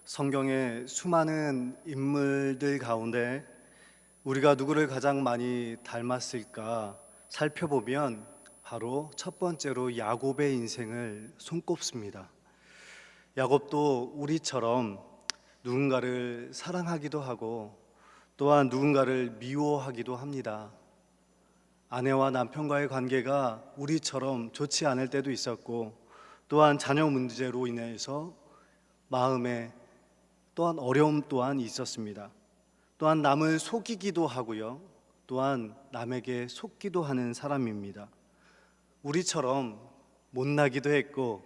성경의 수많은 인물들 가운데 우리가 누구를 가장 많이 닮았을까 살펴보면 바로 첫 번째로 야곱의 인생을 손꼽습니다. 야곱도 우리처럼 누군가를 사랑하기도 하고 또한 누군가를 미워하기도 합니다. 아내와 남편과의 관계가 우리처럼 좋지 않을 때도 있었고, 또한 자녀 문제로 인해서 마음에 또한 어려움 또한 있었습니다. 또한 남을 속이기도 하고요, 또한 남에게 속기도 하는 사람입니다. 우리처럼 못나기도 했고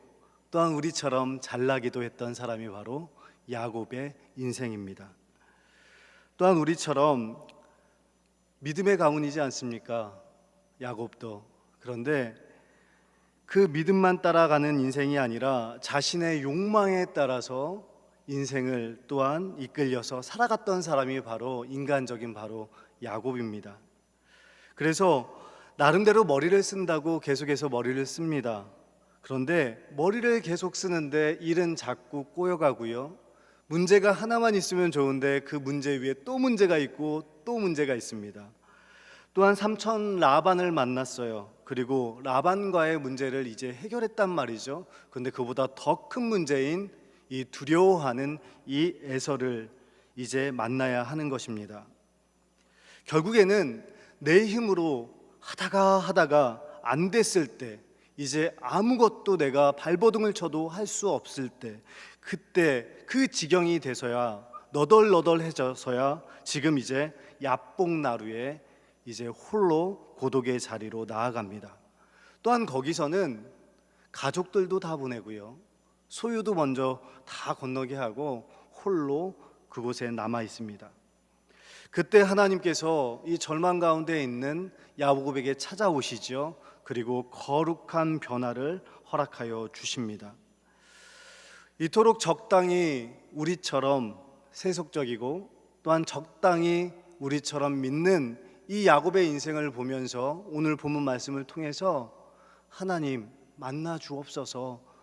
또한 우리처럼 잘나기도 했던 사람이 바로 야곱의 인생입니다. 또한 우리처럼 믿음의 가문이지 않습니까? 야곱도. 그런데 그 믿음만 따라가는 인생이 아니라 자신의 욕망에 따라서 인생을 또한 이끌려서 살아갔던 사람이 바로 인간적인 바로 야곱입니다. 그래서 나름대로 머리를 쓴다고 계속해서 머리를 씁니다. 그런데 머리를 계속 쓰는데 일은 자꾸 꼬여가고요, 문제가 하나만 있으면 좋은데 그 문제 위에 또 문제가 있고 또 문제가 있습니다. 또한 삼촌 라반을 만났어요. 그리고 라반과의 문제를 이제 해결했단 말이죠. 그런데 그보다 더 큰 문제인 이 두려워하는 이 에서를 이제 만나야 하는 것입니다. 결국에는 내 힘으로 하다가 안 됐을 때, 이제 아무것도 내가 발버둥을 쳐도 할 수 없을 때, 그때 그 지경이 돼서야 너덜너덜해져서야 지금 이제 야복나루에 이제 홀로 고독의 자리로 나아갑니다. 또한 거기서는 가족들도 다 보내고요, 소유도 먼저 다 건너게 하고 홀로 그곳에 남아 있습니다. 그때 하나님께서 이 절망 가운데 있는 야곱에게 찾아오시죠. 그리고 거룩한 변화를 허락하여 주십니다. 이토록 적당히 우리처럼 세속적이고 또한 적당히 우리처럼 믿는 이 야곱의 인생을 보면서 오늘 본문 말씀을 통해서 하나님 만나 주옵소서,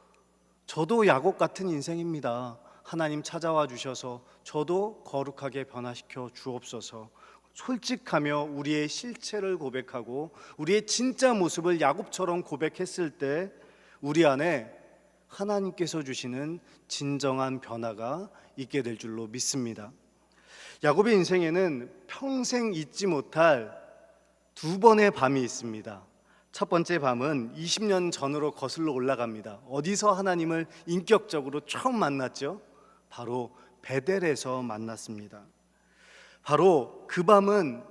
저도 야곱 같은 인생입니다. 하나님 찾아와 주셔서 저도 거룩하게 변화시켜 주옵소서. 솔직하며 우리의 실체를 고백하고 우리의 진짜 모습을 야곱처럼 고백했을 때 우리 안에 하나님께서 주시는 진정한 변화가 있게 될 줄로 믿습니다. 야곱의 인생에는 평생 잊지 못할 두 번의 밤이 있습니다. 첫 번째 밤은 20년 전으로 거슬러 올라갑니다. 어디서 하나님을 인격적으로 처음 만났죠? 바로 베델에서 만났습니다. 바로 그 밤은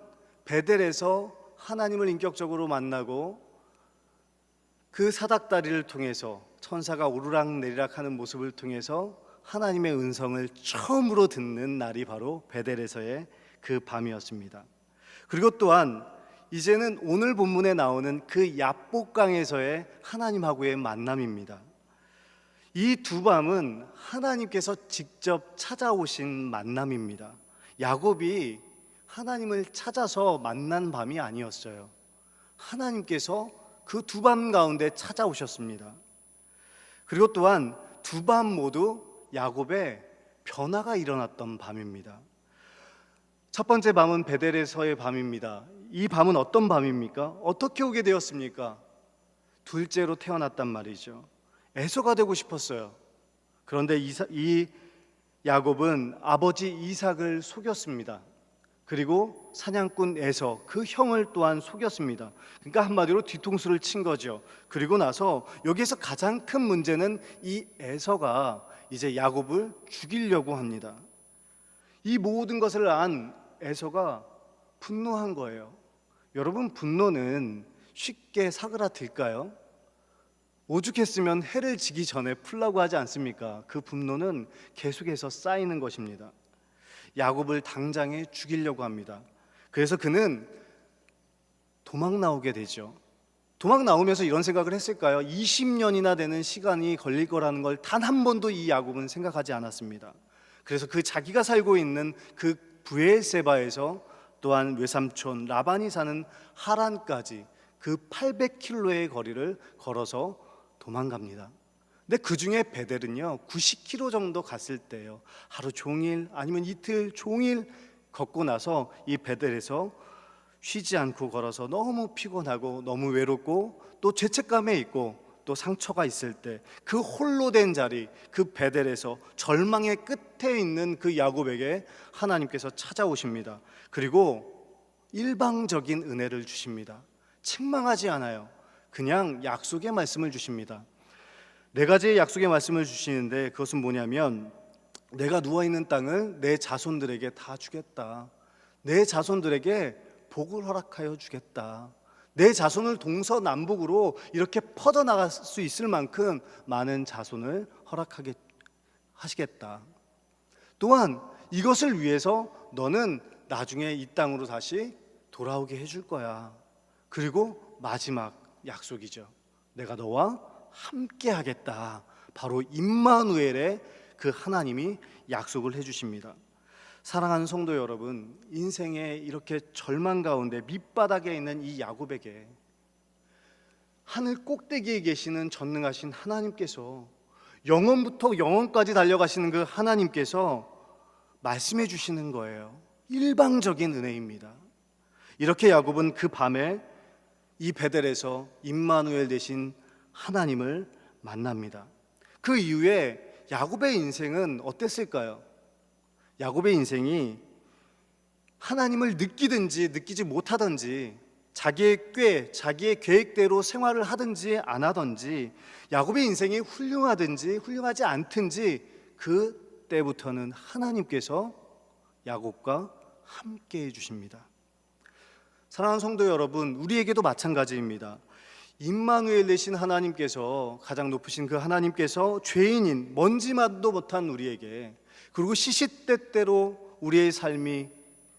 베델에서 하나님을 인격적으로 만나고 그 사닥다리를 통해서 천사가 오르락내리락 하는 모습을 통해서 하나님의 음성을 처음으로 듣는 날이 바로 베델에서의 그 밤이었습니다. 그리고 또한 이제는 오늘 본문에 나오는 그 야복강에서의 하나님하고의 만남입니다. 이 두 밤은 하나님께서 직접 찾아오신 만남입니다. 야곱이 하나님을 찾아서 만난 밤이 아니었어요. 하나님께서 그 두 밤 가운데 찾아오셨습니다. 그리고 또한 두 밤 모두 야곱의 변화가 일어났던 밤입니다. 첫 번째 밤은 베델에서의 밤입니다. 이 밤은 어떤 밤입니까? 어떻게 오게 되었습니까? 둘째로 태어났단 말이죠. 에서가 되고 싶었어요. 그런데 이 야곱은 아버지 이삭을 속였습니다. 그리고 사냥꾼 에서 그 형을 또한 속였습니다. 그러니까 한마디로 뒤통수를 친 거죠. 그리고 나서 여기에서 가장 큰 문제는 이 에서가 이제 야곱을 죽이려고 합니다. 이 모든 것을 안 에서가 분노한 거예요. 여러분, 분노는 쉽게 사그라들까요? 오죽했으면 해를 지기 전에 풀라고 하지 않습니까? 그 분노는 계속해서 쌓이는 것입니다. 야곱을 당장에 죽이려고 합니다. 그래서 그는 도망 나오게 되죠. 도망 나오면서 이런 생각을 했을까요? 20년이나 되는 시간이 걸릴 거라는 걸 단 한 번도 이 야곱은 생각하지 않았습니다. 그래서 그 자기가 살고 있는 그 브엘세바에서 또한 외삼촌 라반이 사는 하란까지 그 800km의 거리를 걸어서 도망갑니다. 근데 그 중에 베델은요 90km 정도 갔을 때요, 하루 종일 아니면 이틀 종일 걷고 나서 이 베델에서 쉬지 않고 걸어서 너무 피곤하고 너무 외롭고 또 죄책감에 있고 또 상처가 있을 때 그 홀로 된 자리, 그 베델에서 절망의 끝에 있는 그 야곱에게 하나님께서 찾아오십니다. 그리고 일방적인 은혜를 주십니다. 책망하지 않아요. 그냥 약속의 말씀을 주십니다. 네 가지의 약속의 말씀을 주시는데 그것은 뭐냐면, 내가 누워있는 땅을 내 자손들에게 다 주겠다. 내 자손들에게 복을 허락하여 주겠다. 내 자손을 동서남북으로 이렇게 퍼져나갈 수 있을 만큼 많은 자손을 허락하게 하시겠다. 또한 이것을 위해서 너는 나중에 이 땅으로 다시 돌아오게 해줄 거야. 그리고 마지막 약속이죠. 내가 너와 함께 하겠다. 바로 임마누엘의 그 하나님이 약속을 해주십니다. 사랑하는 성도 여러분, 인생에 이렇게 절망 가운데 밑바닥에 있는 이 야곱에게 하늘 꼭대기에 계시는 전능하신 하나님께서, 영원부터 영원까지 달려가시는 그 하나님께서 말씀해 주시는 거예요. 일방적인 은혜입니다. 이렇게 야곱은 그 밤에 이 베델에서 임마누엘 되신 하나님을 만납니다. 그 이후에 야곱의 인생은 어땠을까요? 야곱의 인생이 하나님을 느끼든지 느끼지 못하든지, 자기의 꾀, 자기의 계획대로 생활을 하든지 안 하든지, 야곱의 인생이 훌륭하든지 훌륭하지 않든지 그때부터는 하나님께서 야곱과 함께 해주십니다. 사랑하는 성도 여러분, 우리에게도 마찬가지입니다. 임마누엘 되신 하나님께서, 가장 높으신 그 하나님께서 죄인인 먼지만도 못한 우리에게, 그리고 시시때때로 우리의 삶이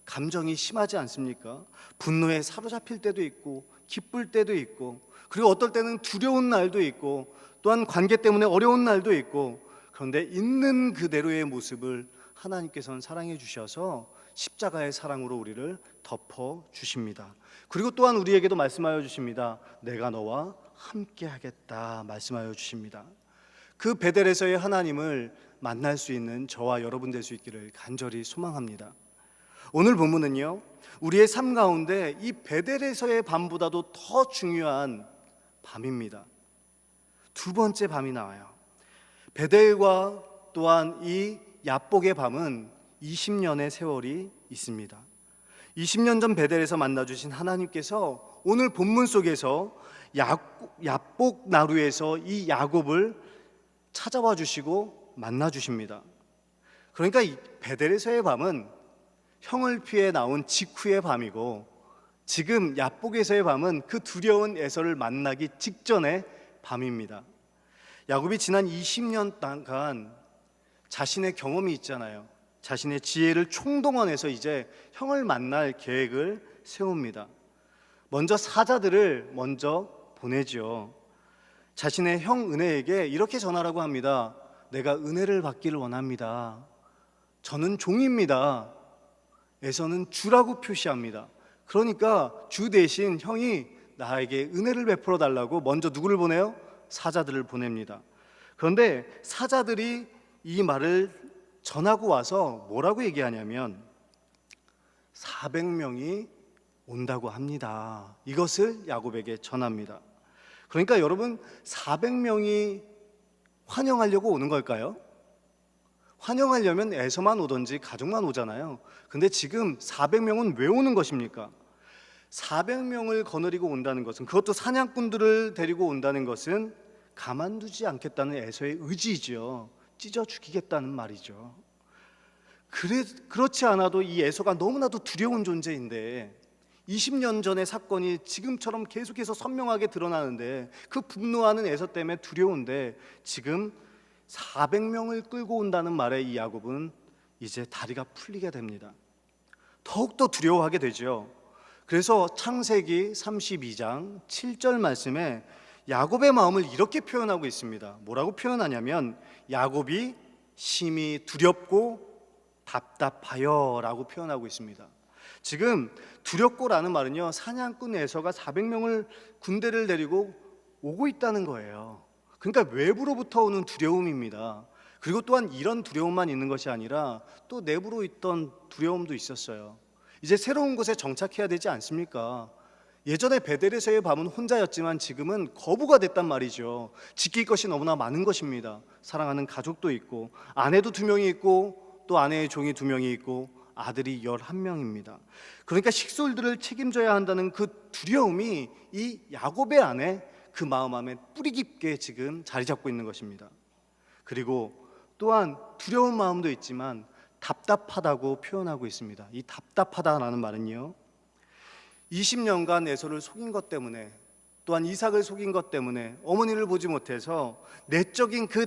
감정이 심하지 않습니까? 분노에 사로잡힐 때도 있고 기쁠 때도 있고, 그리고 어떨 때는 두려운 날도 있고, 또한 관계 때문에 어려운 날도 있고, 그런데 있는 그대로의 모습을 하나님께서는 사랑해 주셔서 십자가의 사랑으로 우리를 덮어 주십니다. 그리고 또한 우리에게도 말씀하여 주십니다. 내가 너와 함께 하겠다 말씀하여 주십니다. 그 베델에서의 하나님을 만날 수 있는 저와 여러분 될 수 있기를 간절히 소망합니다. 오늘 본문은요, 우리의 삶 가운데 이 베델에서의 밤보다도 더 중요한 밤입니다. 두 번째 밤이 나와요. 베델과 또한 이 야복의 밤은 20년의 세월이 있습니다. 20년 전 베델에서 만나주신 하나님께서 오늘 본문 속에서 야복 나루에서 이 야곱을 찾아와 주시고 만나 주십니다. 그러니까 이 베델에서의 밤은 형을 피해 나온 직후의 밤이고, 지금 야복에서의 밤은 그 두려운 에서를 만나기 직전의 밤입니다. 야곱이 지난 20년 동안 자신의 경험이 있잖아요. 자신의 지혜를 총동원해서 이제 형을 만날 계획을 세웁니다. 먼저 사자들을 먼저 보내죠. 자신의 형 은혜에게 이렇게 전하라고 합니다. 내가 은혜를 받기를 원합니다. 저는 종입니다. 에서는 주라고 표시합니다. 그러니까 주 대신 형이 나에게 은혜를 베풀어 달라고 먼저 누구를 보내요? 사자들을 보냅니다. 그런데 사자들이 이 말을 전하고 와서 뭐라고 얘기하냐면 400명이 온다고 합니다. 이것을 야곱에게 전합니다. 그러니까 여러분, 400명이 환영하려고 오는 걸까요? 환영하려면 에서만 오든지 가족만 오잖아요. 근데 지금 400명은 왜 오는 것입니까? 400명을 거느리고 온다는 것은, 그것도 사냥꾼들을 데리고 온다는 것은 가만두지 않겠다는 에서의 의지죠. 찢어 죽이겠다는 말이죠. 그렇지 않아도 이 에서가 너무나도 두려운 존재인데, 20년 전의 사건이 지금처럼 계속해서 선명하게 드러나는데, 그 분노하는 에서 때문에 두려운데, 지금 400명을 끌고 온다는 말에 이 야곱은 이제 다리가 풀리게 됩니다. 더욱더 두려워하게 되죠. 그래서 창세기 32장 7절 말씀에 야곱의 마음을 이렇게 표현하고 있습니다. 뭐라고 표현하냐면, 야곱이 심히 두렵고 답답하여 라고 표현하고 있습니다. 지금 두렵고라는 말은요, 사냥꾼 에서가 400명을 군대를 데리고 오고 있다는 거예요. 그러니까 외부로부터 오는 두려움입니다. 그리고 또한 이런 두려움만 있는 것이 아니라 또 내부로 있던 두려움도 있었어요. 이제 새로운 곳에 정착해야 되지 않습니까? 예전에 베델에서의 밤은 혼자였지만 지금은 거부가 됐단 말이죠. 지킬 것이 너무나 많은 것입니다. 사랑하는 가족도 있고, 아내도 2명이 있고, 또 아내의 종이 2명이 있고, 아들이 11명입니다. 그러니까 식솔들을 책임져야 한다는 그 두려움이 이 야곱의 안에, 그 마음 안에 뿌리 깊게 지금 자리 잡고 있는 것입니다. 그리고 또한 두려운 마음도 있지만 답답하다고 표현하고 있습니다. 이 답답하다라는 말은요, 20년간 에서를 속인 것 때문에, 또한 이삭을 속인 것 때문에, 어머니를 보지 못해서 내적인 그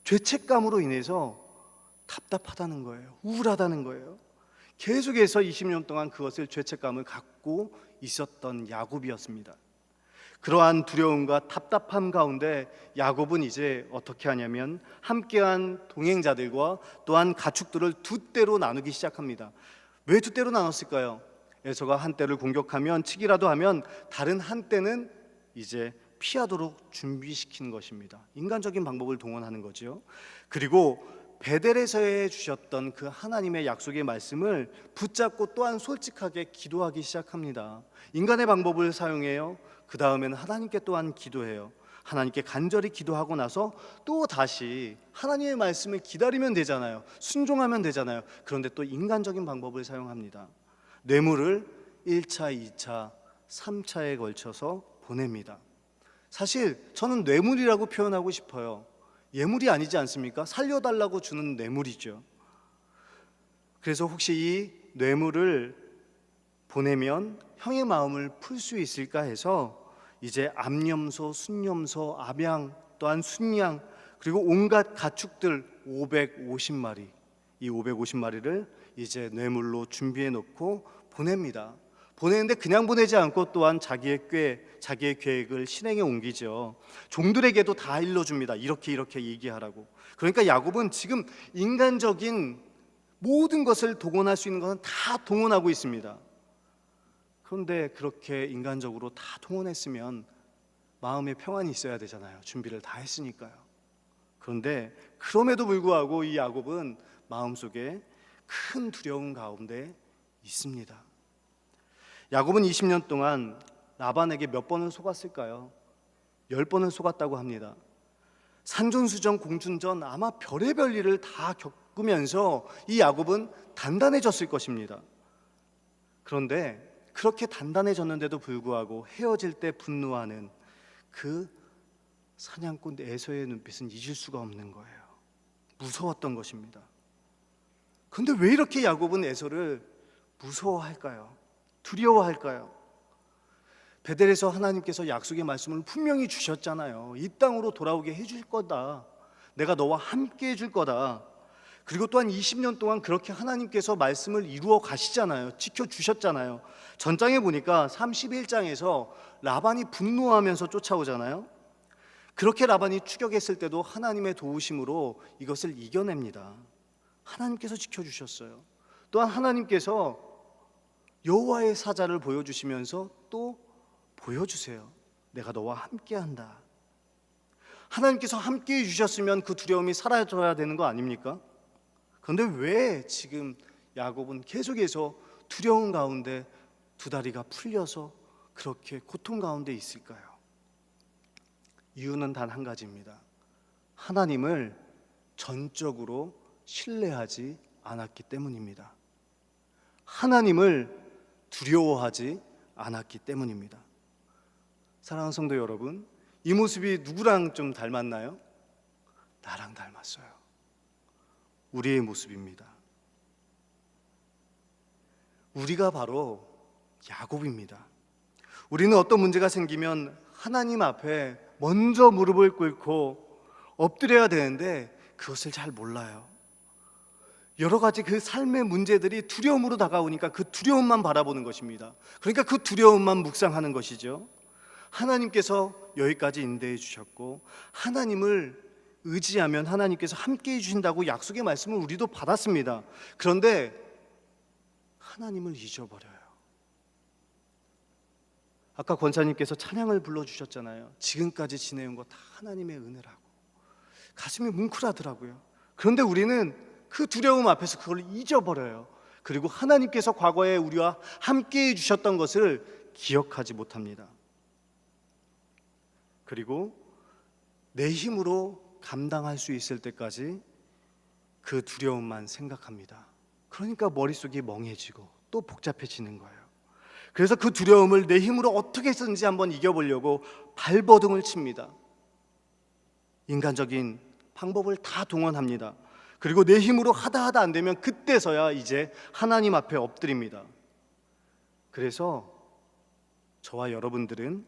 죄책감으로 인해서 답답하다는 거예요. 우울하다는 거예요. 계속해서 20년 동안 그것을, 죄책감을 갖고 있었던 야곱이었습니다. 그러한 두려움과 답답함 가운데 야곱은 이제 어떻게 하냐면 함께한 동행자들과 또한 가축들을 2대로 나누기 시작합니다. 왜 2대로 나눴을까요? 에서가 한때를 공격하면, 치기라도 하면 다른 한때는 이제 피하도록 준비시킨 것입니다. 인간적인 방법을 동원하는 거죠. 그리고 베델에서 주셨던 그 하나님의 약속의 말씀을 붙잡고 또한 솔직하게 기도하기 시작합니다. 인간의 방법을 사용해요. 그 다음에는 하나님께 또한 기도해요. 하나님께 간절히 기도하고 나서 또 다시 하나님의 말씀을 기다리면 되잖아요. 순종하면 되잖아요. 그런데 또 인간적인 방법을 사용합니다. 뇌물을 1차, 2차, 3차에 걸쳐서 보냅니다. 사실 저는 뇌물이라고 표현하고 싶어요. 예물이 아니지 않습니까? 살려달라고 주는 뇌물이죠. 그래서 혹시 이 뇌물을 보내면 형의 마음을 풀 수 있을까 해서 이제 암염소, 순염소, 암양, 또한 순양, 그리고 온갖 가축들 550마리, 이 550마리를 이제 뇌물로 준비해 놓고 보냅니다. 보내는데 그냥 보내지 않고 또한 자기의 계획을 실행에 옮기죠. 종들에게도 다 일러줍니다. 이렇게 얘기하라고. 그러니까 야곱은 지금 인간적인 모든 것을 동원할 수 있는 것은 다 동원하고 있습니다. 그런데 그렇게 인간적으로 다 동원했으면 마음의 평안이 있어야 되잖아요. 준비를 다 했으니까요. 그런데 그럼에도 불구하고 이 야곱은 마음속에 큰 두려움 가운데 있습니다. 야곱은 20년 동안 라반에게 몇 번을 속았을까요? 10번을 속았다고 합니다. 산전수전, 공준전, 아마 별의별 일을 다 겪으면서 이 야곱은 단단해졌을 것입니다. 그런데 그렇게 단단해졌는데도 불구하고 헤어질 때 분노하는 그 사냥꾼 에서의 눈빛은 잊을 수가 없는 거예요. 무서웠던 것입니다. 그런데 왜 이렇게 야곱은 에서를 무서워할까요? 두려워할까요? 베델에서 하나님께서 약속의 말씀을 분명히 주셨잖아요. 이 땅으로 돌아오게 해줄 거다. 내가 너와 함께 해줄 거다. 그리고 또한 20년 동안 그렇게 하나님께서 말씀을 이루어 가시잖아요. 지켜주셨잖아요. 전장에 보니까 31장에서 라반이 분노하면서 쫓아오잖아요. 그렇게 라반이 추격했을 때도 하나님의 도우심으로 이것을 이겨냅니다. 하나님께서 지켜주셨어요. 또한 하나님께서 여호와의 사자를 보여주시면서 또 보여주세요. 내가 너와 함께한다. 하나님께서 함께해 주셨으면 그 두려움이 사라져야 되는 거 아닙니까? 그런데 왜 지금 야곱은 계속해서 두려움 가운데 2다리가 풀려서 그렇게 고통 가운데 있을까요? 이유는 단 한 가지입니다. 하나님을 전적으로 신뢰하지 않았기 때문입니다. 하나님을 두려워하지 않았기 때문입니다. 사랑하는 성도 여러분, 이 모습이 누구랑 좀 닮았나요? 나랑 닮았어요. 우리의 모습입니다. 우리가 바로 야곱입니다. 우리는 어떤 문제가 생기면 하나님 앞에 먼저 무릎을 꿇고 엎드려야 되는데 그것을 잘 몰라요. 여러 가지 그 삶의 문제들이 두려움으로 다가오니까 그 두려움만 바라보는 것입니다. 그러니까 그 두려움만 묵상하는 것이죠. 하나님께서 여기까지 인도해 주셨고 하나님을 의지하면 하나님께서 함께해 주신다고 약속의 말씀을 우리도 받았습니다. 그런데 하나님을 잊어버려요. 아까 권사님께서 찬양을 불러주셨잖아요. 지금까지 지내온 거 다 하나님의 은혜라고. 가슴이 뭉클하더라고요. 그런데 우리는 그 두려움 앞에서 그걸 잊어버려요. 그리고 하나님께서 과거에 우리와 함께 해주셨던 것을 기억하지 못합니다. 그리고 내 힘으로 감당할 수 있을 때까지 그 두려움만 생각합니다. 그러니까 머릿속이 멍해지고 또 복잡해지는 거예요. 그래서 그 두려움을 내 힘으로 어떻게 해서든지 한번 이겨보려고 발버둥을 칩니다. 인간적인 방법을 다 동원합니다. 그리고 내 힘으로 하다 안 되면 그때서야 이제 하나님 앞에 엎드립니다. 그래서 저와 여러분들은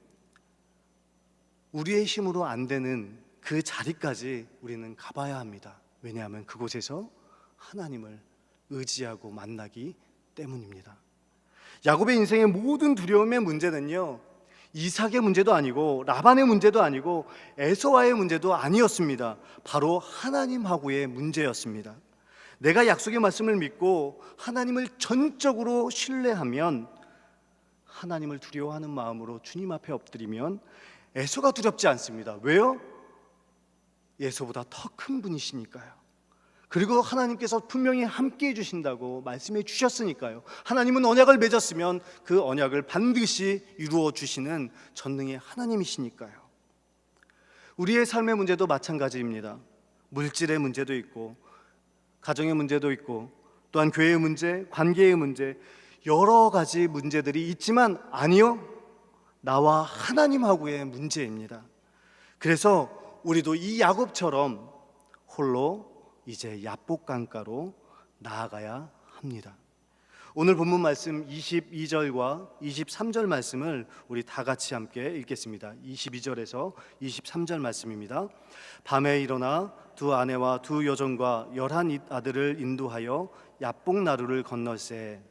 우리의 힘으로 안 되는 그 자리까지 우리는 가봐야 합니다. 왜냐하면 그곳에서 하나님을 의지하고 만나기 때문입니다. 야곱의 인생의 모든 두려움의 문제는요, 이삭의 문제도 아니고 라반의 문제도 아니고 에서와의 문제도 아니었습니다. 바로 하나님하고의 문제였습니다. 내가 약속의 말씀을 믿고 하나님을 전적으로 신뢰하면, 하나님을 두려워하는 마음으로 주님 앞에 엎드리면 에서가 두렵지 않습니다. 왜요? 에서보다 더 큰 분이시니까요. 그리고 하나님께서 분명히 함께 해주신다고 말씀해 주셨으니까요. 하나님은 언약을 맺었으면 그 언약을 반드시 이루어 주시는 전능의 하나님이시니까요. 우리의 삶의 문제도 마찬가지입니다. 물질의 문제도 있고 가정의 문제도 있고 또한 교회의 문제, 관계의 문제, 여러 가지 문제들이 있지만 아니요, 나와 하나님하고의 문제입니다. 그래서 우리도 이 야곱처럼 홀로 이제 야복강가로 나아가야 합니다. 오늘 본문 말씀 22절과 23절 말씀을 우리 다 같이 함께 읽겠습니다. 22절에서 23절 말씀입니다. 밤에 일어나 두 아내와 두 여종과 11 아들을 인도하여 야복나루를 건널세.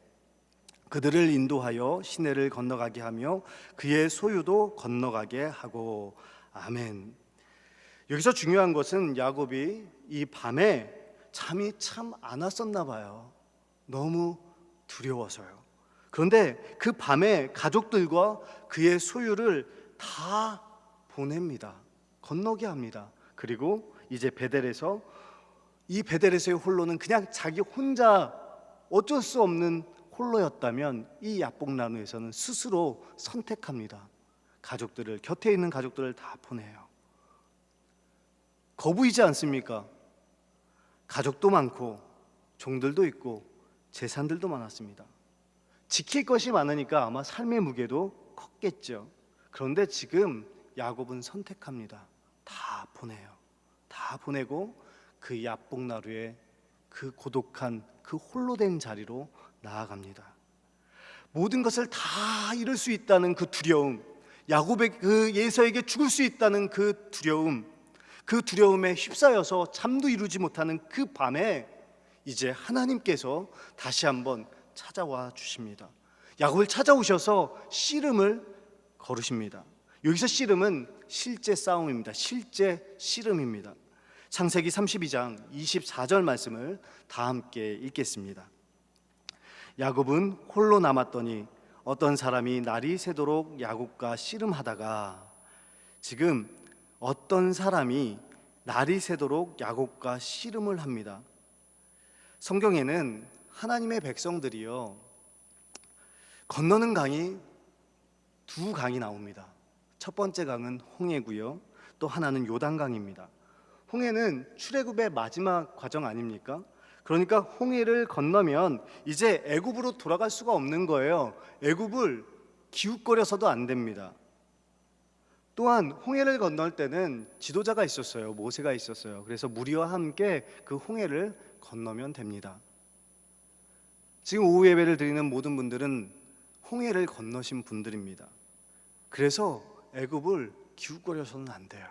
그들을 인도하여 시내를 건너가게 하며 그의 소유도 건너가게 하고. 아멘. 여기서 중요한 것은 야곱이 이 밤에 잠이 참 안 왔었나 봐요. 너무 두려워서요. 그런데 그 밤에 가족들과 그의 소유를 다 보냅니다. 건너게 합니다. 그리고 이제 베델에서, 이 베델에서의 홀로는 그냥 자기 혼자 어쩔 수 없는 홀로였다면 이 야복나루에서는 스스로 선택합니다. 가족들을, 곁에 있는 가족들을 다 보내요. 거부이지 않습니까? 가족도 많고 종들도 있고 재산들도 많았습니다. 지킬 것이 많으니까 아마 삶의 무게도 컸겠죠. 그런데 지금 야곱은 선택합니다. 다 보내요. 다 보내고 그 야복나루의 그 고독한 그 홀로 된 자리로 나아갑니다. 모든 것을 다 잃을 수 있다는 그 두려움, 야곱의 그 에서에게 죽을 수 있다는 그 두려움, 그 두려움에 휩싸여서 잠도 이루지 못하는 그 밤에 이제 하나님께서 다시 한번 찾아와 주십니다. 야곱을 찾아오셔서 씨름을 거르십니다. 여기서 씨름은 실제 싸움입니다. 실제 씨름입니다. 창세기 32장 24절 말씀을 다 함께 읽겠습니다. 야곱은 홀로 남았더니 어떤 사람이 날이 새도록 야곱과 씨름하다가, 지금 어떤 사람이 날이 새도록 야곱과 씨름을 합니다. 성경에는 하나님의 백성들이요, 건너는 강이 두 강이 나옵니다. 첫 번째 강은 홍해고요, 또 하나는 요단강입니다. 홍해는 출애굽의 마지막 과정 아닙니까? 그러니까 홍해를 건너면 이제 애굽으로 돌아갈 수가 없는 거예요. 애굽을 기웃거려서도 안 됩니다. 또한 홍해를 건널 때는 지도자가 있었어요. 모세가 있었어요. 그래서 무리와 함께 그 홍해를 건너면 됩니다. 지금 오후 예배를 드리는 모든 분들은 홍해를 건너신 분들입니다. 그래서 애굽을 기웃거려서는 안 돼요.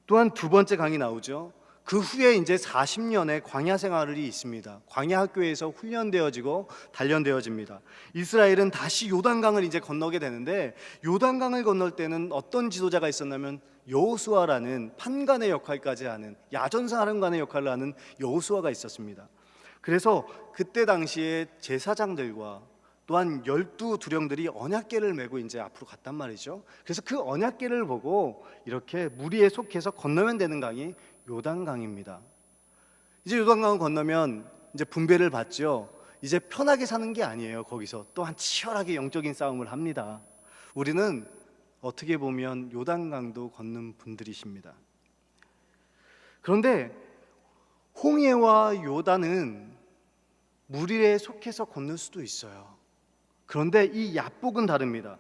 또한 두 번째 강이 나오죠. 그 후에 이제 40년의 광야 생활이 있습니다. 광야 학교에서 훈련되어지고 단련되어집니다. 이스라엘은 다시 요단강을 이제 건너게 되는데, 요단강을 건널 때는 어떤 지도자가 있었냐면 여호수아라는 판관의 역할까지 하는, 야전사령관의 역할을 하는 여호수아가 있었습니다. 그래서 그때 당시에 제사장들과 또한 12두령들이 언약궤를 메고 이제 앞으로 갔단 말이죠. 그래서 그 언약궤를 보고 이렇게 무리에 속해서 건너면 되는 강이 요단강입니다. 이제 요단강을 건너면 이제 분배를 받죠. 이제 편하게 사는 게 아니에요. 거기서 또한 치열하게 영적인 싸움을 합니다. 우리는 어떻게 보면 요단강도 걷는 분들이십니다. 그런데 홍해와 요단은 무리에 속해서 건널 수도 있어요. 그런데 이 야복은 다릅니다.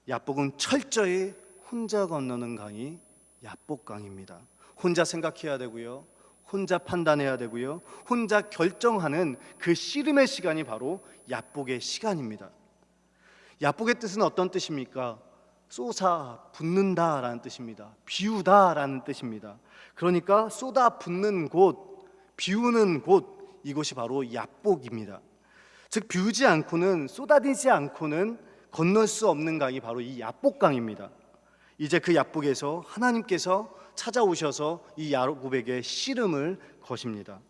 야복은 철저히 혼자 건너는 강이 야복강입니다. 혼자 생각해야 되고요, 혼자 판단해야 되고요, 혼자 결정하는 그 씨름의 시간이 바로 야복의 시간입니다. 야복의 뜻은 어떤 뜻입니까? 쏟아 붓는다라는 뜻입니다. 비우다라는 뜻입니다. 그러니까 쏟아 붓는 곳, 비우는 곳, 이곳이 바로 야복입니다. 즉 비우지 않고는, 쏟아지지 않고는 건널 수 없는 강이 바로 이 야복강입니다. 이제 그 야복에서 하나님께서 찾아오셔서 이 야곱에게 씨름을 거십니다.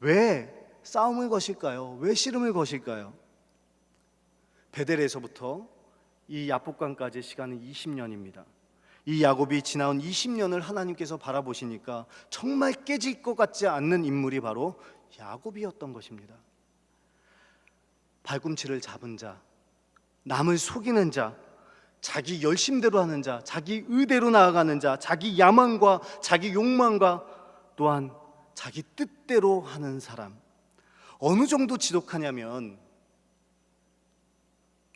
왜 싸움을 거실까요? 왜 씨름을 거실까요? 베델에서부터 이 야복강까지의 시간은 20년입니다. 이 야곱이 지나온 20년을 하나님께서 바라보시니까 정말 깨질 것 같지 않는 인물이 바로 야곱이었던 것입니다. 발꿈치를 잡은 자, 남을 속이는 자, 자기 열심대로 하는 자, 자기 의대로 나아가는 자, 자기 야망과 자기 욕망과 또한 자기 뜻대로 하는 사람. 어느 정도 지독하냐면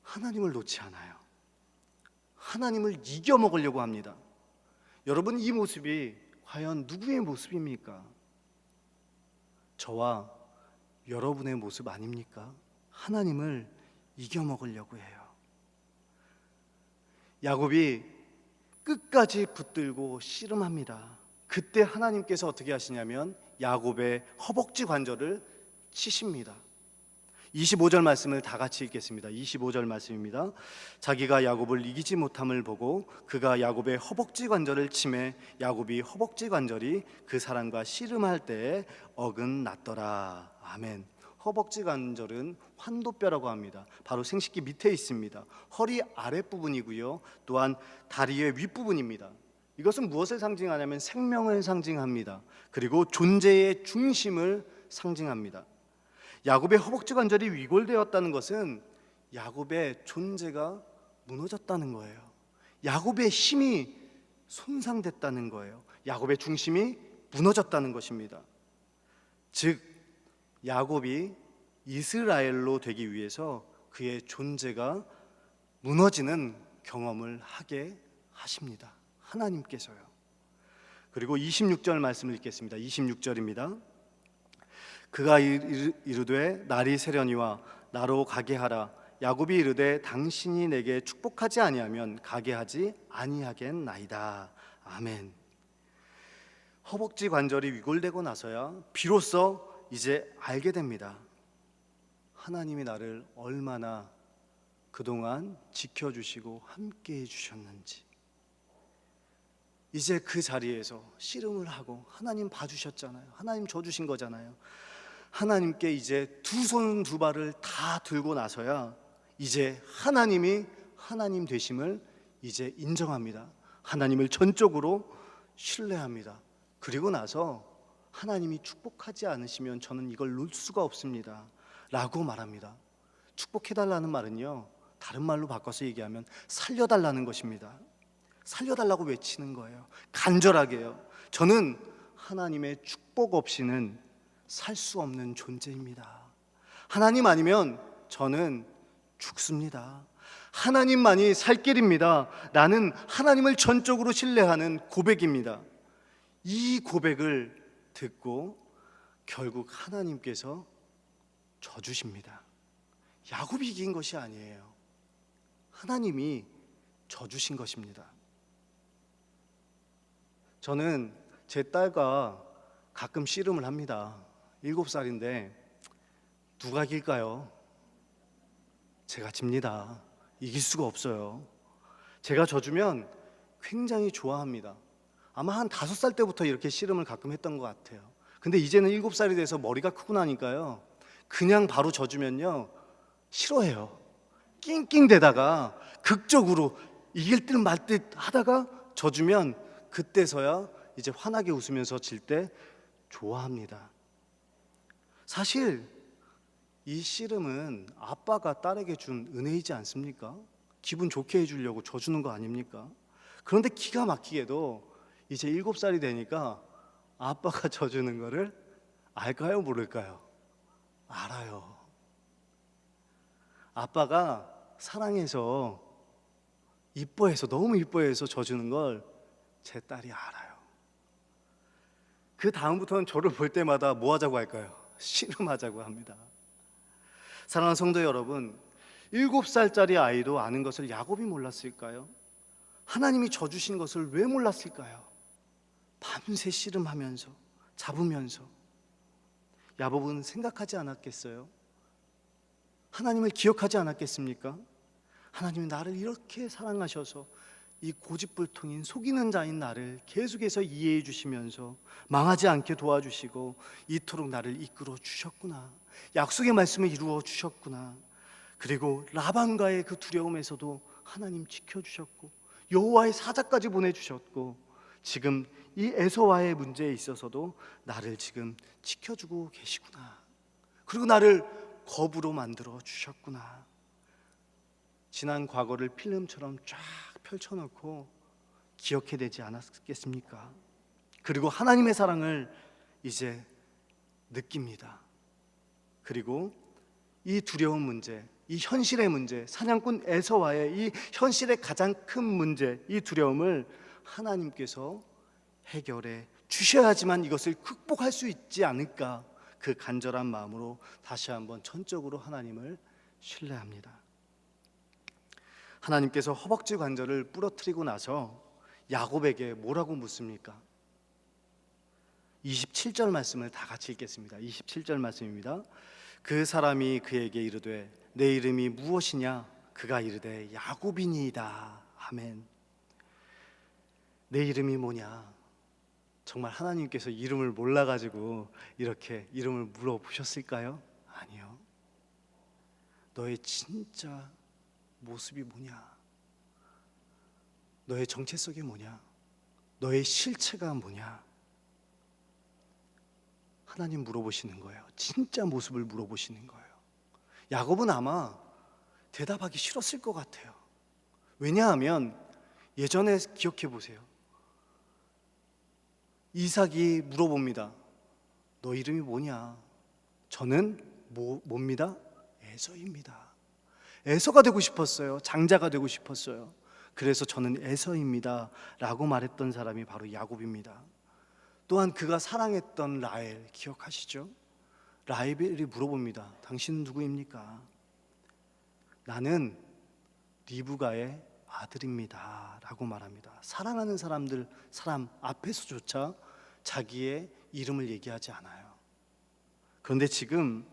하나님을 놓지 않아요. 하나님을 이겨먹으려고 합니다. 여러분, 이 모습이 과연 누구의 모습입니까? 저와 여러분의 모습 아닙니까? 하나님을 이겨먹으려고 해요. 야곱이 끝까지 붙들고 씨름합니다. 그때 하나님께서 어떻게 하시냐면 야곱의 허벅지 관절을 치십니다. 25절 말씀을 다 같이 읽겠습니다. 25절 말씀입니다. 자기가 야곱을 이기지 못함을 보고 그가 야곱의 허벅지 관절을 치매 야곱이 허벅지 관절이 그 사람과 씨름할 때에 어긋났더라. 아멘. 허벅지 관절은 환도뼈라고 합니다. 바로 생식기 밑에 있습니다. 허리 아랫부분이고요, 또한 다리의 윗부분입니다. 이것은 무엇을 상징하냐면 생명을 상징합니다. 그리고 존재의 중심을 상징합니다. 야곱의 허벅지 관절이 위골되었다는 것은 야곱의 존재가 무너졌다는 거예요. 야곱의 힘이 손상됐다는 거예요. 야곱의 중심이 무너졌다는 것입니다. 즉 야곱이 이스라엘로 되기 위해서 그의 존재가 무너지는 경험을 하게 하십니다. 하나님께서요. 그리고 26절 말씀을 읽겠습니다. 26절입니다. 그가 이르되 날이 새려니와 나로 가게 하라. 야곱이 이르되 당신이 내게 축복하지 아니하면 가게 하지 아니하겠나이다. 아멘. 허벅지 관절이 위골되고 나서야 비로소 이제 알게 됩니다. 하나님이 나를 얼마나 그동안 지켜주시고 함께해 주셨는지. 이제 그 자리에서 씨름을 하고 하나님 봐주셨잖아요. 하나님 줘주신 거잖아요. 하나님께 이제 두 손 두 발을 다 들고 나서야 이제 하나님이 하나님 되심을 이제 인정합니다. 하나님을 전적으로 신뢰합니다. 그리고 나서 하나님이 축복하지 않으시면 저는 이걸 놓을 수가 없습니다 라고 말합니다. 축복해달라는 말은요, 다른 말로 바꿔서 얘기하면 살려달라는 것입니다. 살려달라고 외치는 거예요. 간절하게요. 저는 하나님의 축복 없이는 살 수 없는 존재입니다. 하나님 아니면 저는 죽습니다. 하나님만이 살 길입니다. 나는 하나님을 전적으로 신뢰하는 고백입니다. 이 고백을 듣고 결국 하나님께서 져주십니다. 야곱이 이긴 것이 아니에요. 하나님이 져주신 것입니다. 저는 제 딸과 가끔 씨름을 합니다. 7살인데 누가 이길까요? 제가 집니다. 이길 수가 없어요. 제가 져주면 굉장히 좋아합니다. 아마 한 5살 때부터 이렇게 씨름을 가끔 했던 것 같아요. 근데 이제는 7살이 돼서 머리가 크고 나니까요, 그냥 바로 져주면요 싫어해요. 낑낑대다가 극적으로 이길 듯 말 듯 하다가 져주면 그때서야 이제 환하게 웃으면서 질 때 좋아합니다. 사실 이 씨름은 아빠가 딸에게 준 은혜이지 않습니까? 기분 좋게 해주려고 져주는 거 아닙니까? 그런데 기가 막히게도 이제 7살이 되니까 아빠가 져주는 거를 알까요? 모를까요? 알아요. 아빠가 사랑해서 이뻐해서 너무 이뻐해서 져주는 걸 제 딸이 알아요. 그 다음부터는 저를 볼 때마다 뭐 하자고 할까요? 씨름하자고 합니다. 사랑하는 성도 여러분, 7살짜리 아이도 아는 것을 야곱이 몰랐을까요? 하나님이 져주신 것을 왜 몰랐을까요? 밤새 씨름하면서 잡으면서 야곱은 생각하지 않았겠어요? 하나님을 기억하지 않았겠습니까? 하나님이 나를 이렇게 사랑하셔서 이 고집불통인 속이는 자인 나를 계속해서 이해해 주시면서 망하지 않게 도와주시고 이토록 나를 이끌어 주셨구나. 약속의 말씀을 이루어 주셨구나. 그리고 라반과의 그 두려움에서도 하나님 지켜주셨고 여호와의 사자까지 보내주셨고 지금 이 에서와의 문제에 있어서도 나를 지금 지켜주고 계시구나. 그리고 나를 겁으로 만들어 주셨구나. 지난 과거를 필름처럼 쫙 펼쳐놓고 기억해내지 않았겠습니까? 그리고 하나님의 사랑을 이제 느낍니다. 그리고 이 두려운 문제, 이 현실의 문제, 사냥꾼 에서와의 이 현실의 가장 큰 문제, 이 두려움을 하나님께서 해결해 주셔야지만 이것을 극복할 수 있지 않을까, 그 간절한 마음으로 다시 한번 전적으로 하나님을 신뢰합니다. 하나님께서 허벅지 관절을 부러뜨리고 나서 야곱에게 뭐라고 묻습니까? 27절 말씀을 다 같이 읽겠습니다. 27절 말씀입니다. 그 사람이 그에게 이르되 내 이름이 무엇이냐? 그가 이르되 야곱이니이다. 아멘. 내 이름이 뭐냐? 정말 하나님께서 이름을 몰라가지고 이렇게 이름을 물어보셨을까요? 아니요. 너의 진짜 모습이 뭐냐? 너의 정체성이 뭐냐? 너의 실체가 뭐냐? 하나님 물어보시는 거예요. 진짜 모습을 물어보시는 거예요. 야곱은 아마 대답하기 싫었을 것 같아요. 왜냐하면 예전에 기억해 보세요. 이삭이 물어봅니다. 너 이름이 뭐냐? 저는 뭡니다? 에서입니다. 에서가 되고 싶었어요. 장자가 되고 싶었어요. 그래서 저는 에서입니다 라고 말했던 사람이 바로 야곱입니다. 또한 그가 사랑했던 라헬 기억하시죠? 라헬이 물어봅니다. 당신은 누구입니까? 나는 리브가의 아들입니다 라고 말합니다. 사랑하는 사람 앞에서조차 자기의 이름을 얘기하지 않아요. 그런데 지금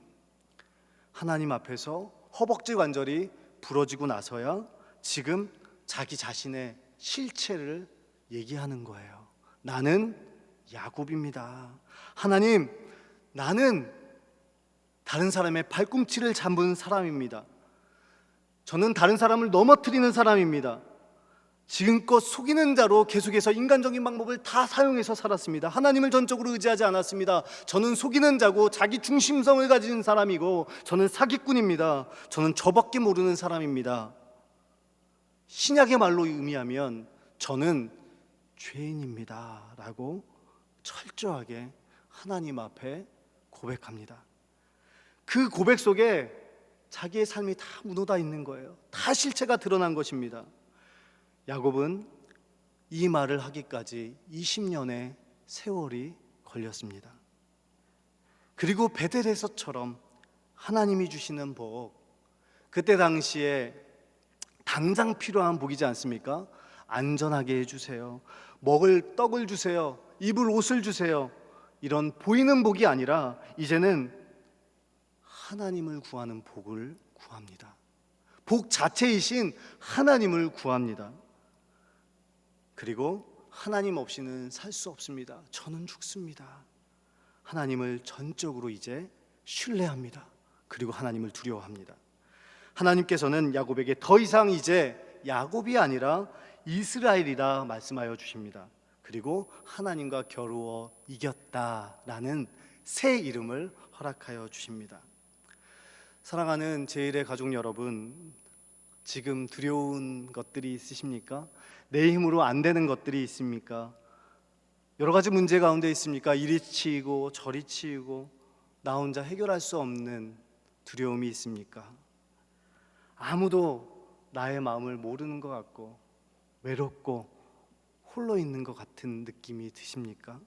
하나님 앞에서 허벅지 관절이 부러지고 나서야 지금 자기 자신의 실체를 얘기하는 거예요. 나는 야곱입니다. 하나님, 나는 다른 사람의 발꿈치를 잡은 사람입니다. 저는 다른 사람을 넘어뜨리는 사람입니다. 지금껏 속이는 자로 계속해서 인간적인 방법을 다 사용해서 살았습니다. 하나님을 전적으로 의지하지 않았습니다. 저는 속이는 자고 자기 중심성을 가진 사람이고 저는 사기꾼입니다. 저는 저밖에 모르는 사람입니다. 신약의 말로 의미하면 저는 죄인입니다 라고 철저하게 하나님 앞에 고백합니다. 그 고백 속에 자기의 삶이 다 묻어다 있는 거예요. 다 실체가 드러난 것입니다. 야곱은 이 말을 하기까지 20년의 세월이 걸렸습니다. 그리고 베델에서처럼 하나님이 주시는 복, 그때 당시에 당장 필요한 복이지 않습니까? 안전하게 해주세요. 먹을 떡을 주세요. 입을 옷을 주세요. 이런 보이는 복이 아니라 이제는 하나님을 구하는 복을 구합니다. 복 자체이신 하나님을 구합니다. 그리고 하나님 없이는 살 수 없습니다. 저는 죽습니다. 하나님을 전적으로 이제 신뢰합니다. 그리고 하나님을 두려워합니다. 하나님께서는 야곱에게 더 이상 이제 야곱이 아니라 이스라엘이라 말씀하여 주십니다. 그리고 하나님과 겨루어 이겼다라는 새 이름을 허락하여 주십니다. 사랑하는 제1의 가족 여러분, 지금 두려운 것들이 있으십니까? 내 힘으로 안 되는 것들이 있습니까? 여러 가지 문제 가운데 있습니까? 이리 치이고 저리 치이고 나 혼자 해결할 수 없는 두려움이 있습니까? 아무도 나의 마음을 모르는 것 같고 외롭고 홀로 있는 것 같은 느낌이 드십니까?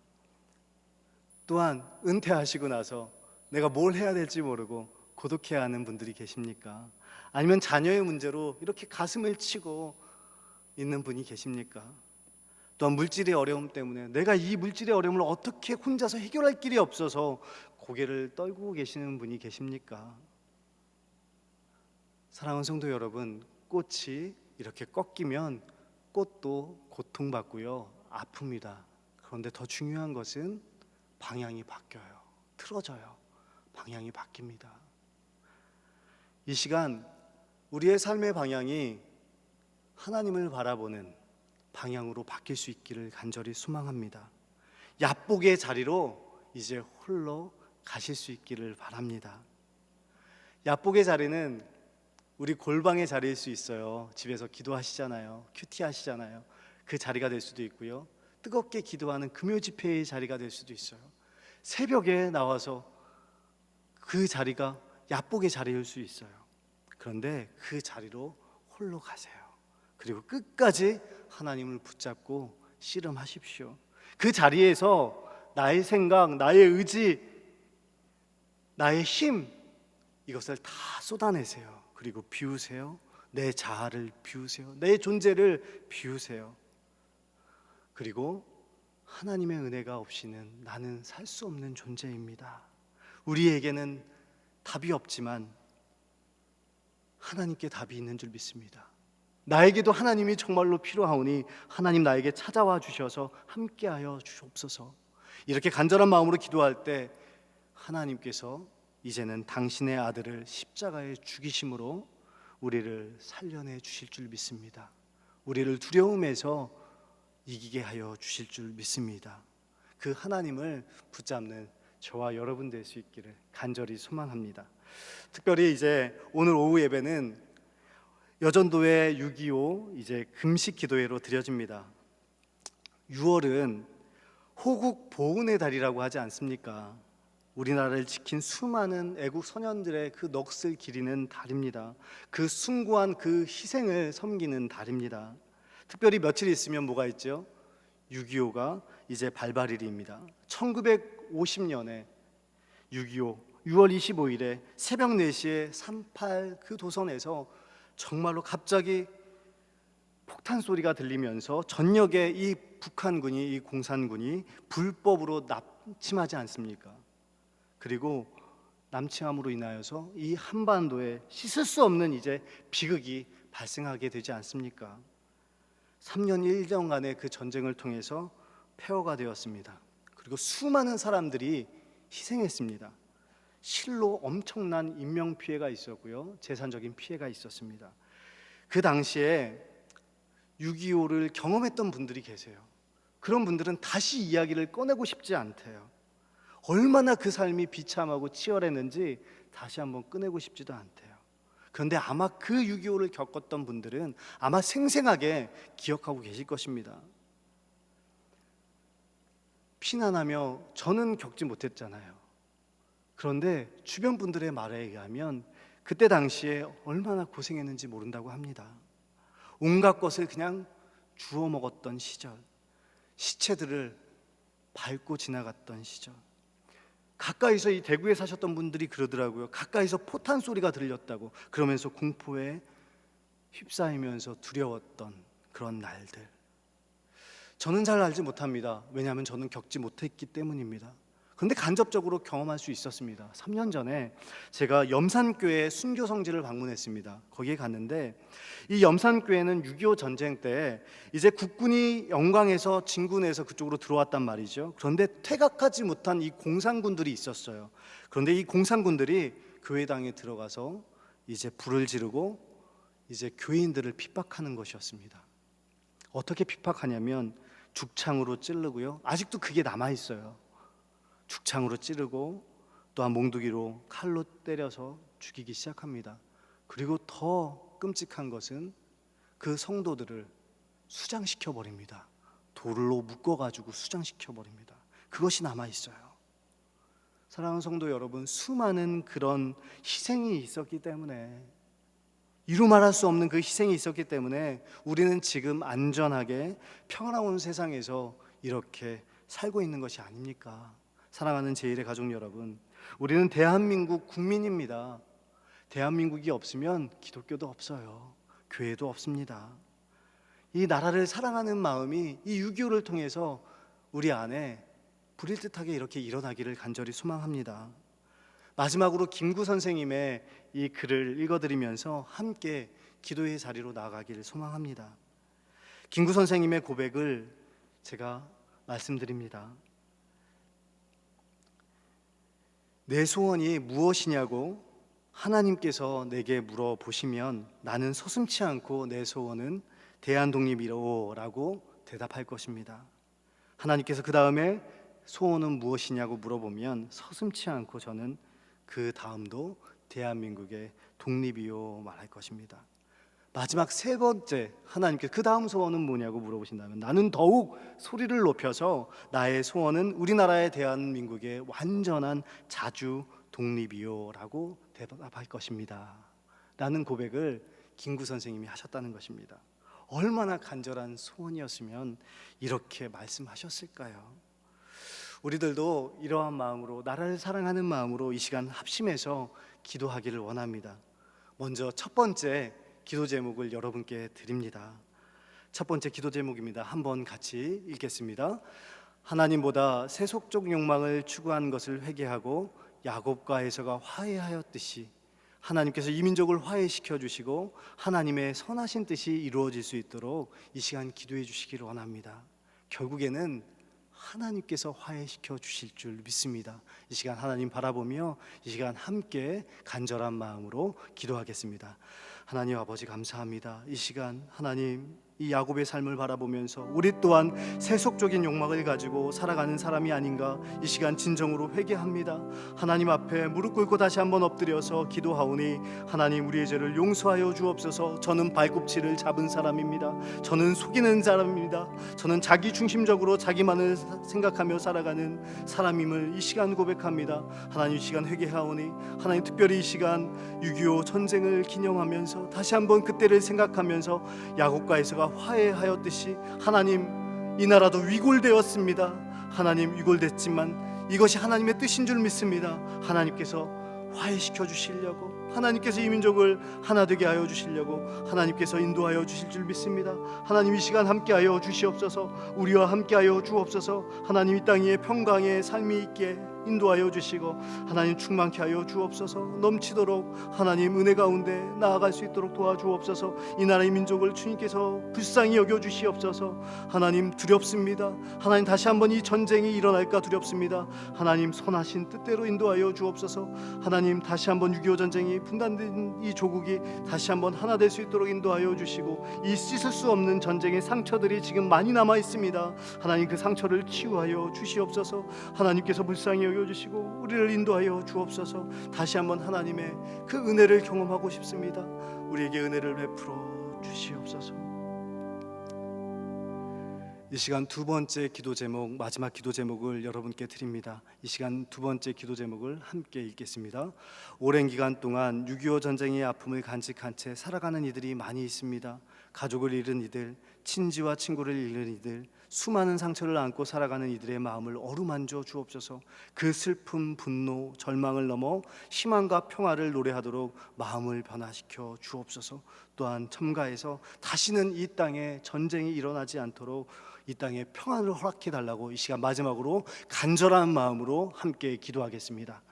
또한 은퇴하시고 나서 내가 뭘 해야 될지 모르고 고독해야 하는 분들이 계십니까? 아니면 자녀의 문제로 이렇게 가슴을 치고 있는 분이 계십니까? 또한 물질의 어려움 때문에 내가 이 물질의 어려움을 어떻게 혼자서 해결할 길이 없어서 고개를 떨구고 계시는 분이 계십니까? 사랑하는 성도 여러분, 꽃이 이렇게 꺾이면 꽃도 고통받고요, 아픕니다. 그런데 더 중요한 것은 방향이 바뀌어요. 틀어져요. 방향이 바뀝니다. 이 시간 우리의 삶의 방향이 하나님을 바라보는 방향으로 바뀔 수 있기를 간절히 소망합니다. 야복의 자리로 이제 홀로 가실 수 있기를 바랍니다. 야복의 자리는 우리 골방의 자리일 수 있어요. 집에서 기도하시잖아요. 큐티 하시잖아요. 그 자리가 될 수도 있고요, 뜨겁게 기도하는 금요 집회의 자리가 될 수도 있어요. 새벽에 나와서 그 자리가 야복의 자리일 수 있어요. 그런데 그 자리로 홀로 가세요. 그리고 끝까지 하나님을 붙잡고 씨름하십시오. 그 자리에서 나의 생각, 나의 의지, 나의 힘, 이것을 다 쏟아내세요. 그리고 비우세요. 내 자아를 비우세요. 내 존재를 비우세요. 그리고 하나님의 은혜가 없이는 나는 살 수 없는 존재입니다. 우리에게는 답이 없지만 하나님께 답이 있는 줄 믿습니다. 나에게도 하나님이 정말로 필요하오니 하나님 나에게 찾아와 주셔서 함께하여 주옵소서. 이렇게 간절한 마음으로 기도할 때 하나님께서 이제는 당신의 아들을 십자가에 죽이심으로 우리를 살려내 주실 줄 믿습니다. 우리를 두려움에서 이기게 하여 주실 줄 믿습니다. 그 하나님을 붙잡는 저와 여러분 될 수 있기를 간절히 소망합니다. 특별히 이제 오늘 오후 예배는 여전도회 6.25 이제 금식 기도회로 드려집니다. 6월은 호국 보훈의 달이라고 하지 않습니까? 우리나라를 지킨 수많은 애국 선연들의 그 넋을 기리는 달입니다. 그 숭고한 그 희생을 섬기는 달입니다. 특별히 며칠 있으면 뭐가 있죠? 6.25가 이제 발발일입니다. 1950년에 6.25 6월 25일에 새벽 4시에 38 그 도선에서 정말로 갑자기 폭탄 소리가 들리면서 전역에 이 북한군이, 이 공산군이 불법으로 남침하지 않습니까? 그리고 남침함으로 인하여서 이 한반도에 씻을 수 없는 이제 비극이 발생하게 되지 않습니까? 3년 1년간의 그 전쟁을 통해서 폐허가 되었습니다. 그리고 수많은 사람들이 희생했습니다. 실로 엄청난 인명피해가 있었고요, 재산적인 피해가 있었습니다. 그 당시에 6.25를 경험했던 분들이 계세요. 그런 분들은 다시 이야기를 꺼내고 싶지 않대요. 얼마나 그 삶이 비참하고 치열했는지 다시 한번 꺼내고 싶지도 않대요. 그런데 아마 그 6.25를 겪었던 분들은 아마 생생하게 기억하고 계실 것입니다. 피난하며 저는 겪지 못했잖아요. 그런데 주변 분들의 말에 의하면 그때 당시에 얼마나 고생했는지 모른다고 합니다. 온갖 것을 그냥 주워 먹었던 시절, 시체들을 밟고 지나갔던 시절, 가까이서 이 대구에 사셨던 분들이 그러더라고요. 가까이서 포탄 소리가 들렸다고. 그러면서 공포에 휩싸이면서 두려웠던 그런 날들. 저는 잘 알지 못합니다. 왜냐하면 저는 겪지 못했기 때문입니다. 그런데 간접적으로 경험할 수 있었습니다. 3년 전에 제가 염산교회 순교 성지를 방문했습니다. 거기에 갔는데 이 염산교회는 6.25 전쟁 때 이제 국군이 영광에서 진군해서 그쪽으로 들어왔단 말이죠. 그런데 퇴각하지 못한 이 공산군들이 있었어요. 그런데 이 공산군들이 교회당에 들어가서 이제 불을 지르고 이제 교인들을 핍박하는 것이었습니다. 어떻게 핍박하냐면 죽창으로 찌르고요. 아직도 그게 남아 있어요. 죽창으로 찌르고 또한 몽둥이로 칼로 때려서 죽이기 시작합니다. 그리고 더 끔찍한 것은 그 성도들을 수장시켜 버립니다. 돌로 묶어가지고 수장시켜 버립니다. 그것이 남아 있어요. 사랑하는 성도 여러분, 수많은 그런 희생이 있었기 때문에, 이루 말할 수 없는 그 희생이 있었기 때문에 우리는 지금 안전하게 평화로운 세상에서 이렇게 살고 있는 것이 아닙니까? 사랑하는 제1의 가족 여러분, 우리는 대한민국 국민입니다. 대한민국이 없으면 기독교도 없어요. 교회도 없습니다. 이 나라를 사랑하는 마음이 이 6.25를 통해서 우리 안에 불일듯하게 이렇게 일어나기를 간절히 소망합니다. 마지막으로 김구 선생님의 이 글을 읽어드리면서 함께 기도의 자리로 나아가기를 소망합니다. 김구 선생님의 고백을 제가 말씀드립니다. 내 소원이 무엇이냐고 하나님께서 내게 물어보시면 나는 서슴지 않고 내 소원은 대한독립이라고 대답할 것입니다. 하나님께서 그 다음에 소원은 무엇이냐고 물어보면 서슴지 않고 저는 그 다음도 대한민국의 독립이요 말할 것입니다. 마지막 세 번째, 하나님께서 그 다음 소원은 뭐냐고 물어보신다면 나는 더욱 소리를 높여서 나의 소원은 우리나라의 대한민국의 완전한 자주 독립이요 라고 대답할 것입니다 라는 고백을 김구 선생님이 하셨다는 것입니다. 얼마나 간절한 소원이었으면 이렇게 말씀하셨을까요? 우리들도 이러한 마음으로, 나라를 사랑하는 마음으로 이 시간 합심해서 기도하기를 원합니다. 먼저 첫 번째 기도 제목을 여러분께 드립니다. 첫 번째 기도 제목입니다. 한번 같이 읽겠습니다. 하나님보다 세속적 욕망을 추구한 것을 회개하고 야곱과 에서가 화해하였듯이 하나님께서 이 민족을 화해시켜 주시고 하나님의 선하신 뜻이 이루어질 수 있도록 이 시간 기도해 주시기를 원합니다. 결국에는 하나님께서 화해시켜 주실 줄 믿습니다. 이 시간 하나님 바라보며 이 시간 함께 간절한 마음으로 기도하겠습니다. 하나님 아버지 감사합니다. 이 시간 하나님 이 야곱의 삶을 바라보면서 우리 또한 세속적인 욕망을 가지고 살아가는 사람이 아닌가 이 시간 진정으로 회개합니다. 하나님 앞에 무릎 꿇고 다시 한번 엎드려서 기도하오니 하나님 우리의 죄를 용서하여 주옵소서. 저는 발꿈치를 잡은 사람입니다. 저는 속이는 사람입니다. 저는 자기 중심적으로 자기만을 생각하며 살아가는 사람임을 이 시간 고백합니다. 하나님 이 시간 회개하오니 하나님 특별히 이 시간 6.25 전쟁을 기념하면서 다시 한번 그때를 생각하면서 야곱과 에서가 화해하였듯이 하나님 이 나라도 위골되었습니다. 하나님 위골됐지만 이것이 하나님의 뜻인 줄 믿습니다. 하나님께서 화해시켜 주시려고, 하나님께서 이 민족을 하나 되게 하여 주시려고 하나님께서 인도하여 주실 줄 믿습니다. 하나님 이 시간 함께하여 주시옵소서. 우리와 함께하여 주옵소서. 하나님 이 땅 위에 평강의 삶이 있게 인도하여 주시고 하나님 충만케 하여 주옵소서. 넘치도록 하나님 은혜 가운데 나아갈 수 있도록 도와주옵소서. 이 나라의 민족을 주님께서 불쌍히 여겨 주시옵소서. 하나님 두렵습니다. 하나님 다시 한번 이 전쟁이 일어날까 두렵습니다. 하나님 선하신 뜻대로 인도하여 주옵소서. 하나님 다시 한번 6.25 전쟁이 분단된 이 조국이 다시 한번 하나 될 수 있도록 인도하여 주시고 이 씻을 수 없는 전쟁의 상처들이 지금 많이 남아 있습니다. 하나님 그 상처를 치유하여 주시옵소서. 하나님께서 불쌍히 여겨 주시고 우리를 인도하여 주옵소서. 다시 한번 하나님의 그 은혜를 경험하고 싶습니다. 우리에게 은혜를 베풀어 주시옵소서. 이 시간 두 번째 기도 제목, 마지막 기도 제목을 여러분께 드립니다. 이 시간 두 번째 기도 제목을 함께 읽겠습니다. 오랜 기간 동안 6.25 전쟁의 아픔을 간직한 채 살아가는 이들이 많이 있습니다. 가족을 잃은 이들, 친지와 친구를 잃은 이들, 수많은 상처를 안고 살아가는 이들의 마음을 어루만져 주옵소서. 그 슬픔, 분노, 절망을 넘어 희망과 평화를 노래하도록 마음을 변화시켜 주옵소서. 또한 첨가해서 다시는 이 땅에 전쟁이 일어나지 않도록 이 땅에 평안을 허락해 달라고 이 시간 마지막으로 간절한 마음으로 함께 기도하겠습니다.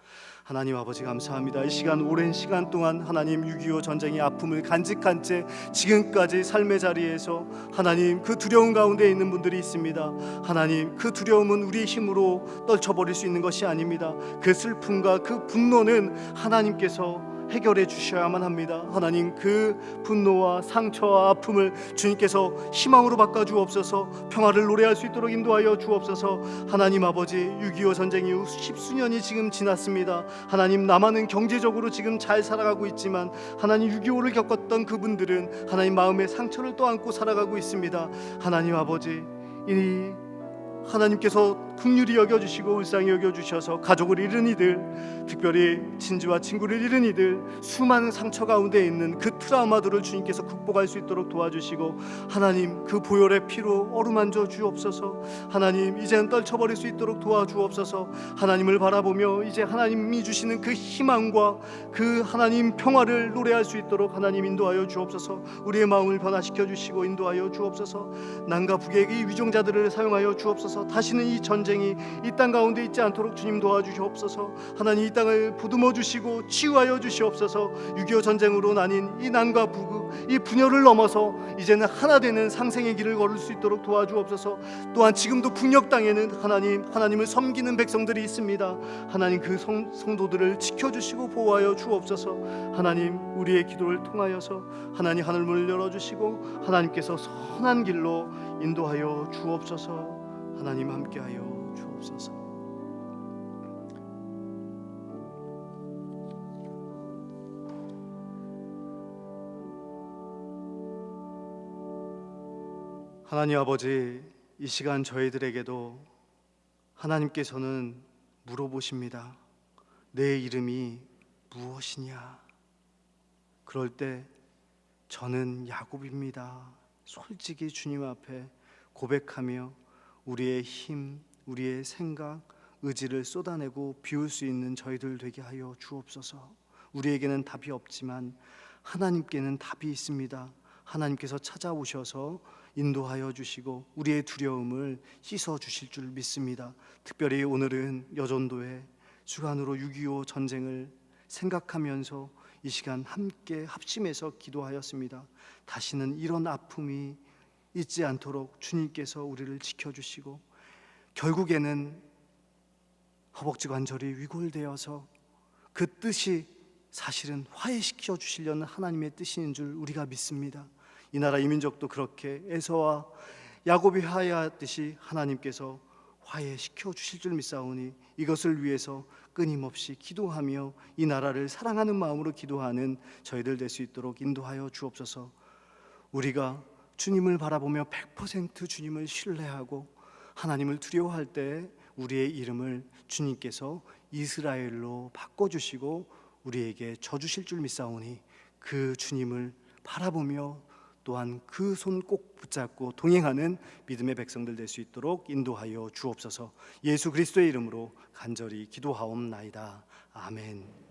하나님 아버지 감사합니다. 이 시간 오랜 시간 동안 하나님 6.25 전쟁의 아픔을 간직한 채 지금까지 삶의 자리에서 하나님 그 두려움 가운데 있는 분들이 있습니다. 하나님 그 두려움은 우리의 힘으로 떨쳐버릴 수 있는 것이 아닙니다. 그 슬픔과 그 분노는 하나님께서 해결해 주셔야만 합니다. 하나님, 그 분노와 상처와 아픔을 주님께서 희망으로 바꿔 주옵소서. 평화를 노래할 수 있도록 인도하여 주옵소서. 하나님 아버지, 6.25 전쟁 이후 십수년이 지금 지났습니다. 하나님, 남한은 경제적으로 지금 잘 살아가고 있지만 하나님, 6.25를 겪었던 그분들은 하나님 마음의 상처를 또 안고 살아가고 있습니다. 하나님 아버지, 이 하나님께서 긍휼히 여겨주시고 울쌍히 여겨주셔서 가족을 잃은 이들, 특별히 친지와 친구를 잃은 이들, 수많은 상처 가운데 있는 그 트라우마들을 주님께서 극복할 수 있도록 도와주시고, 하나님 그 보혈의 피로 어루만져 주옵소서. 하나님, 이제는 떨쳐버릴 수 있도록 도와주옵소서. 하나님을 바라보며 이제 하나님이 주시는 그 희망과 그 하나님 평화를 노래할 수 있도록 하나님 인도하여 주옵소서. 우리의 마음을 변화시켜 주시고 인도하여 주옵소서. 남과 북의 이 위종자들을 사용하여 주옵소서. 다시는 이 전쟁이 이 땅 가운데 있지 않도록 주님 도와주시옵소서. 하나님, 이 땅을 보듬어 주시고 치유하여 주시옵소서. 6.25 전쟁으로 나뉜 이 남과 북, 이 분열을 넘어서 이제는 하나 되는 상생의 길을 걸을 수 있도록 도와주옵소서. 또한 지금도 북녘 땅에는 하나님을 섬기는 백성들이 있습니다. 하나님, 그 성도들을 지켜주시고 보호하여 주옵소서. 하나님, 우리의 기도를 통하여서 하나님 하늘문을 열어주시고 하나님께서 선한 길로 인도하여 주옵소서. 하나님, 함께하여 주옵소서. 하나님 아버지, 이 시간 저희들에게도 하나님께서는 물어보십니다. 내 이름이 무엇이냐? 그럴 때 저는 야곱입니다. 솔직히 주님 앞에 고백하며 우리의 힘, 우리의 생각, 의지를 쏟아내고 비울 수 있는 저희들 되게 하여 주옵소서. 우리에게는 답이 없지만 하나님께는 답이 있습니다. 하나님께서 찾아오셔서 인도하여 주시고 우리의 두려움을 씻어 주실 줄 믿습니다. 특별히 오늘은 여전도의 주간으로 6.25 전쟁을 생각하면서 이 시간 함께 합심해서 기도하였습니다. 다시는 이런 아픔이 있지 않도록 주님께서 우리를 지켜주시고, 결국에는 허벅지 관절이 위골되어서 그 뜻이 사실은 화해시켜 주시려는 하나님의 뜻인 줄 우리가 믿습니다. 이 나라 이민족도 그렇게 에서와 야곱이 화해하듯이 하나님께서 화해시켜 주실 줄 믿사오니 이것을 위해서 끊임없이 기도하며 이 나라를 사랑하는 마음으로 기도하는 저희들 될 수 있도록 인도하여 주옵소서. 우리가 주님을 바라보며 100% 주님을 신뢰하고 하나님을 두려워할 때 우리의 이름을 주님께서 이스라엘로 바꿔주시고 우리에게 져주실 줄 믿사오니 그 주님을 바라보며 또한 그 손 꼭 붙잡고 동행하는 믿음의 백성들 될 수 있도록 인도하여 주옵소서. 예수 그리스도의 이름으로 간절히 기도하옵나이다. 아멘.